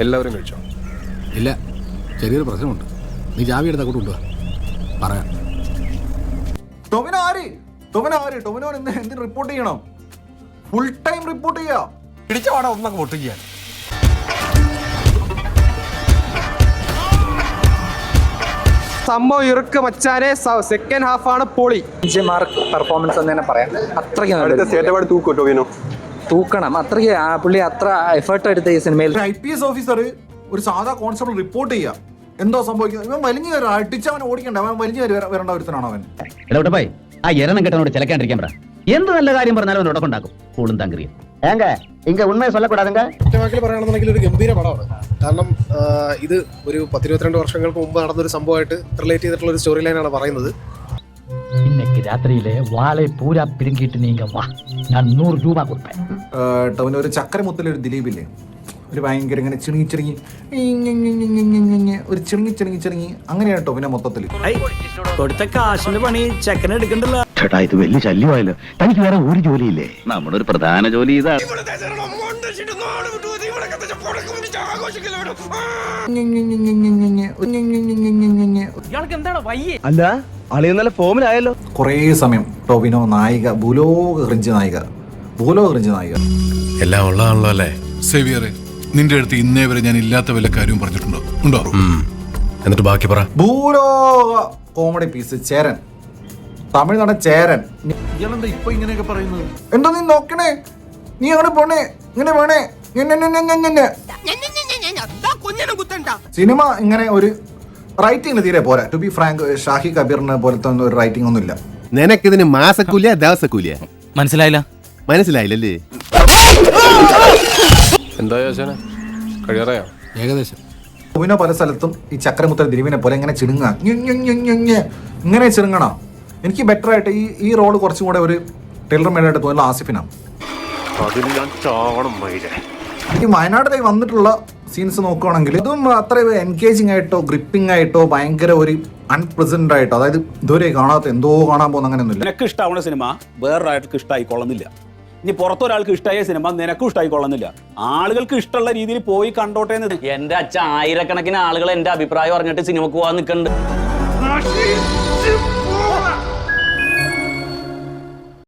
എല്ലാവരും കഴിച്ചോ? ഇല്ല, ചെറിയൊരു പ്രശ്നമുണ്ട്. നീ ജാവി എടുത്ത് അങ്ങോട്ട് കൊണ്ടുവാ, പറയാം. ടൊവിനോ എന്തിന് റിപ്പോർട്ട് ചെയ്യണം? ഫുൾ ടൈം റിപ്പോർട്ട് ചെയ്യാ. പിടിച്ച പാടാ ഒന്നൊക്കെ വോട്ട് ചെയ്യാൻ. സംഭവം ഇറുക്ക് മച്ചാനെ. സെക്കൻഡ് ഹാഫ് ആണ് പൊളി. മാർക്ക് പെർഫോമൻസ് എന്ന് തന്നെ പറയാം. അത്രയ്ക്ക് സ്റ്റേറ്റ് അവാർഡ് തൂക്കോ ടൊവിനോ? തൂക്കണം. അത്രയ്ക്ക് പുള്ളി അത്ര എഫേർട്ട് എടുത്ത ഈ സിനിമയിൽ. IPS ഓഫീസർ ഒരു സാധാ കോൺസ്റ്റബിൾ റിപ്പോർട്ട് ചെയ്യാ. എന്തോ സംഭവിക്കുന്നത്? ഇവൻ വലിഞ്ഞു കയറി അടിച്ചവൻ ഓടിക്കണ്ട. അവൻ വലിഞ്ഞു കയറി വരേണ്ട ഒരുത്തനാണോ അവൻ? ഇടപെട്ടപ്പായി ആ എരണം കെട്ടനോട് ചിലക്കാണ്ടിരിക്കാൻ പറ. എന്ത് നല്ല കാര്യം പറഞ്ഞാലും അവൻ ഉടക്കുണ്ടാക്കും. കൂടുതൽ താങ്കരിയും ഇങ്ങ ഉണ്മയെ சொல்லக்கூடாதுங்க. ഒറ്റവാക്കിൽ പറയുകയാണെന്നുണ്ടെങ്കിൽ ഒരു ഗംഭീര പടമാണ്. കാരണം ഇത് ഒരു 10-22 വർഷങ്ങൾക്ക് മുമ്പ് നടന്നൊരു സംഭവമായിട്ട് റിലേറ്റ് ചെയ്തിട്ടുള്ള ഒരു സ്റ്റോറി ലൈനാണ് പറയുന്നത്. இன்னைக்கு രാത്രിയിലെ വാളെ പൂരാ പിരിങ്കിട്ട് നീങ്ക വാ, ഞാൻ 100 രൂപ കൊടുപ്പേൻ. ടൊവിനോ ഒരു ചക്കരമുത്തിലൊരു ദിലീപില്ലേ, ഒരു ഭയങ്കര ഇങ്ങനെ ചിണുങ്ങി ഒരു ചിണുങ്ങി അങ്ങനെയാണ് ടൊവിനോ മൊത്തത്തിൽ. കൊടുത്ത കാശിന്റെ പണി ചെക്കൻ എടുക്കണ്ടല്ലോ. ചേട്ടാ, ഇത് വലിയ ശല്യമായല്ലോ. തനിക്ക് വേറെ ഒരു ജോലിയില്ലേ? നമ്മുടെ ഒരു പ്രധാന ജോലി ഇതാണ്. അല്ല അളിയ നല്ല ഫോമിലായല്ലോ. കുറേ സമയം ടൊവിനോ നായിക, ഭൂലോക ക്രിഞ്ച് നായിക. എല്ലാം ഉള്ളതാണല്ലോ അല്ലേ? സേവിയറെ, നിന്റെ അടുത്ത് ഇന്നേ വരെ ഞാൻ ഇല്ലാത്ത വല്ല കാര്യവും പറഞ്ഞിട്ടുണ്ടോ? ഉണ്ടോ? എന്നിട്ട് ബാക്കി പറ. ഭൂലോക കോമഡി പീസ് ചേരൻ, തമിഴ്നാടൻ ചേരൻ. ഇയാളെന്താ ഇപ്പൊ ഇങ്ങനെയൊക്കെ പറയുന്നത്? എന്താ നീ നോക്കണേ? നീ അങ്ങനെ പോണേ, ഇങ്ങനെ വേണേ. സിനിമ ഇങ്ങനെ ഒരു റൈറ്റിംഗ് തീരെ പോരാ. ടു ബി ഫ്രാങ്ക്, ഷാഹി കബീറിനെ പോലത്തെ ഒരു റൈറ്റിംഗ് ഒന്നും ഇല്ല. നിനക്കിതിന് മാസക്കൂലിയ ദിവസക്കൂലിയ മനസ്സിലായില്ലല്ലേ? എന്താ ചോദിച്ചാ കഴിയാറായോ? ഏകദേശം. ടൊവിനോ പല സ്ഥലത്തും ഈ ചക്രമുത്തര ദിലീപിനെ പോലെ ഇങ്ങനെ ചിണുങ്ങ, ഇങ്ങനെ ചിണുങ്ങണം. എനിക്ക് ബെറ്റർ ആയിട്ട് ഈ റോള് കുറച്ചും കൂടെ ഒരു ടെയിലർ മേഡായിട്ട് തോന്നുന്നത് ആസിഫിനാണ്. ഈ വയനാട്ടിലേക്ക് വന്നിട്ടുള്ള സീൻസ് നോക്കുകയാണെങ്കിൽ ഇതും അത്ര എൻഗേജിങ് ആയിട്ടോ ഗ്രിപ്പിംഗ് ആയിട്ടോ ഭയങ്കര ഒരു അൺപ്രസന്റ് ആയിട്ടോ, അതായത് ഇതുവരെ കാണാത്ത എന്തോ കാണാൻ പോകുന്ന അങ്ങനെയൊന്നുമില്ല. നിനക്ക് ഇഷ്ടമാവുന്ന സിനിമ വേറൊരാൾക്ക് ഇഷ്ടമായിക്കൊള്ളുന്നില്ല. ഇനി പുറത്തൊരാൾക്ക് ഇഷ്ടമായ സിനിമ നിനക്കും ഇഷ്ടമായിക്കൊള്ളുന്നില്ല. ആളുകൾക്ക് ഇഷ്ടമുള്ള രീതിയിൽ പോയി കണ്ടോട്ടെ. എന്റെ അച്ഛൻ ആയിരക്കണക്കിന് ആളുകൾ എന്റെ അഭിപ്രായം പറഞ്ഞിട്ട് സിനിമക്ക് പോകാൻ നിൽക്കുന്നുണ്ട്.